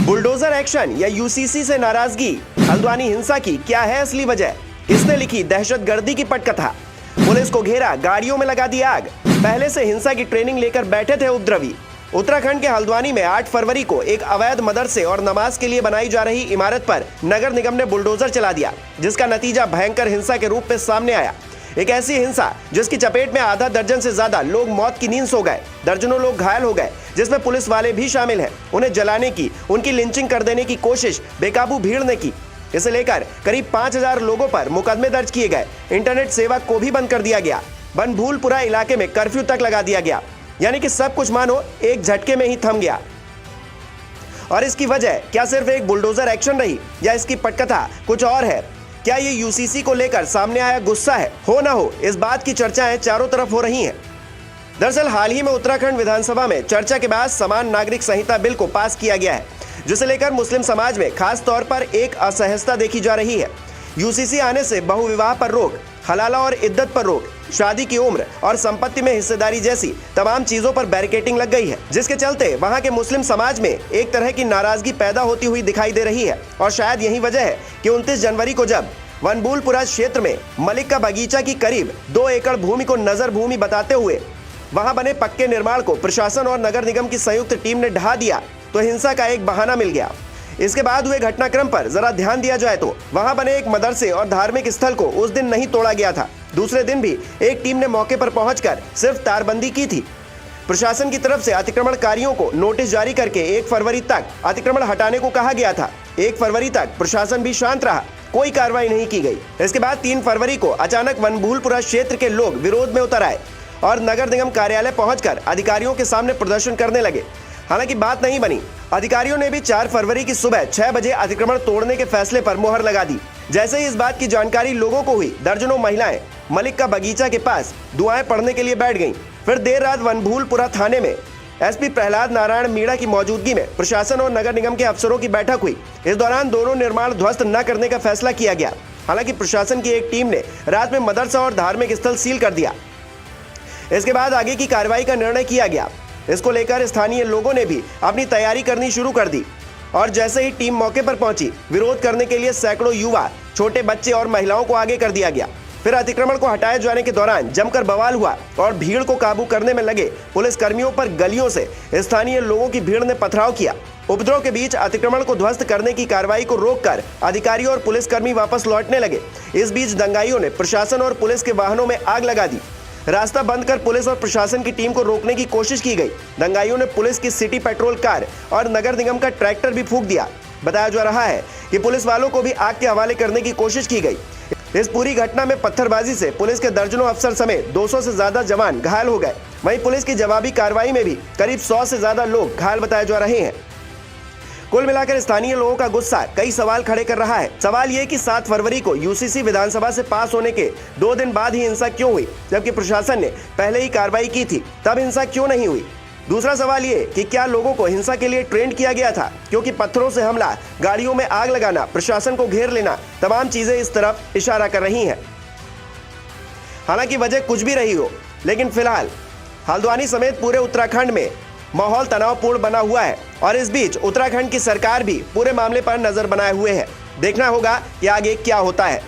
Bulldozer action या UCC से नाराजगी, हल्द्वानी हिंसा की क्या है असली वजह? किसने लिखी दहशतगर्दी की पटकथा? पुलिस को घेरा, गाड़ियों में लगा दी आग। पहले से हिंसा की ट्रेनिंग लेकर बैठे थे उपद्रवी। उत्तराखंड के हल्द्वानी में 8 फरवरी को एक अवैध मदरसे और नमाज के लिए बनाई जा रही इमारत पर नगर निगम ने बुलडोजर चला दिया, जिसका नतीजा भयंकर हिंसा के रूप में सामने आया। एक ऐसी हिंसा जिसकी चपेट में आधा दर्जन से ज्यादा लोग मौत की नींद सो गए, दर्जनों लोग घायल हो गए, जिसमें पुलिस वाले भी शामिल हैं। उन्हें जलाने की, उनकी लिंचिंग कर देने की कोशिश बेकाबू भीड़ ने की। इसे लेकर करीब 5000 लोगों पर मुकदमे दर्ज किए गए। इंटरनेट सेवा को भी बंद कर दिया गया। बनभूलपुरा इलाके में कर्फ्यू तक लगा दिया गया। यानी कि सब कुछ मानो एक झटके में ही थम गया। और इसकी वजह क्या सिर्फ एक बुलडोजर एक्शन रही या इसकी पटकथा कुछ और है? क्या ये यूसीसी को लेकर सामने आया गुस्सा है? हो ना हो, इस बात की चर्चाएं चारों तरफ हो रही हैं। दरअसल हाल ही में उत्तराखंड विधानसभा में चर्चा के बाद समान नागरिक संहिता बिल को पास किया गया है, जिसे लेकर मुस्लिम समाज में खास तौर पर एक असहजता देखी जा रही है। यूसीसी आने से बहुविवाह पर रोक, हलाला और इद्दत पर रोक, शादी की उम्र और संपत्ति में हिस्सेदारी जैसी तमाम चीजों पर बैरिकेडिंग लग गई है, जिसके चलते वहां के मुस्लिम समाज में एक तरह की नाराजगी पैदा होती हुई दिखाई दे रही है। और शायद यही वजह है कि 29 जनवरी को जब बनभूलपुरा क्षेत्र में मलिक का बगीचा की करीब 2 एकड़ भूमि को नजर भूमि बताते हुए वहां बने पक्के निर्माण को प्रशासन और नगर निगम की संयुक्त टीम ने ढहा दिया, तो हिंसा का एक बहाना मिल गया। इसके बाद हुए घटनाक्रम पर जरा ध्यान दिया जाए तो वहां बने एक मदरसे और धार्मिक स्थल को उस दिन नहीं तोड़ा गया था। दूसरे दिन भी एक टीम ने मौके पर पहुंचकर सिर्फ तारबंदी की थी। प्रशासन की तरफ से अतिक्रमणकारियों को नोटिस जारी करके 1 फरवरी तक अतिक्रमण हटाने को कहा गया था। 1 फरवरी तक प्रशासन भी शांत रहा, कोई कार्रवाई नहीं की गई। इसके बाद 3 फरवरी को अचानक बनभूलपुरा क्षेत्र के लोग विरोध में उतर आए और नगर निगम कार्यालय पहुंचकर अधिकारियों के सामने प्रदर्शन करने लगे। हालांकि बात नहीं बनी। अधिकारियों ने भी 4 फरवरी की सुबह 6 बजे अतिक्रमण तोड़ने के फैसले पर मुहर लगा दी। जैसे ही इस बात की जानकारी लोगों को हुई, दर्जनों महिलाएं मलिक का बगीचा के पास दुआएं पढ़ने के लिए बैठ गईं। फिर देर रात बनभूलपुरा थाने में एसपी प्रहलाद नारायण मीणा की मौजूदगी में प्रशासन और नगर निगम के अफसरों की बैठक हुई। इस दौरान दोनों निर्माण ध्वस्त न करने का फैसला किया गया। हालांकि प्रशासन की एक टीम ने रात में मदरसा और धार्मिक स्थल सील कर दिया। इसके बाद आगे की कार्रवाई का निर्णय किया गया। इसको लेकर स्थानीय लोगों ने भी अपनी तैयारी करनी शुरू कर दी और जैसे ही टीम मौके पर पहुंची, विरोध करने के लिए सैकड़ों युवा, छोटे बच्चे और महिलाओं को आगे कर दिया गया। फिर अतिक्रमण को हटाए जाने के दौरान जमकर बवाल हुआ और भीड़ को काबू करने में लगे पुलिस कर्मियों पर गलियों से स्थानीय लोगों की भीड़ ने पथराव किया। उपद्रव के बीच अतिक्रमण को ध्वस्त करने की कार्रवाई को रोककर अधिकारी और पुलिसकर्मी वापस लौटने लगे। इस बीच दंगाइयों ने प्रशासन और पुलिस के वाहनों में आग लगा दी। रास्ता बंद कर पुलिस और प्रशासन की टीम को रोकने की कोशिश की गई। दंगाइयों ने पुलिस की सिटी पेट्रोल कार और नगर निगम का ट्रैक्टर भी फूंक दिया। बताया जा रहा है कि पुलिस वालों को भी आग के हवाले करने की कोशिश की गई। इस पूरी घटना में पत्थरबाजी से पुलिस के दर्जनों अफसर समेत 200 से ज्यादा जवान घायल हो गए। वहीं पुलिस की जवाबी कार्रवाई में भी करीब 100 से ज्यादा लोग घायल बताए जा रहे हैं। कुल मिलाकर स्थानीय लोगों का गुस्सा कई सवाल खड़े कर रहा है। सवाल ये कि 7 फरवरी को यूसीसी विधानसभा से पास होने के 2 दिन बाद ही हिंसा क्यों हुई, जबकि प्रशासन ने पहले ही कार्रवाई की थी, तब हिंसा क्यों नहीं हुई? दूसरा सवाल ये कि क्या लोगों को हिंसा के लिए ट्रेंड किया गया था, क्योंकि पत्थरों से हमला, गाड़ियों में आग लगाना, प्रशासन को घेर लेना, तमाम चीजें इस तरफ इशारा कर रही हैं। हालांकि वजह कुछ भी रही हो, लेकिन फिलहाल हल्द्वानी समेत पूरे उत्तराखंड में माहौल तनावपूर्ण बना हुआ है और इस बीच उत्तराखंड की सरकार भी पूरे मामले पर नजर बनाए हुए है। देखना होगा कि आगे क्या होता है।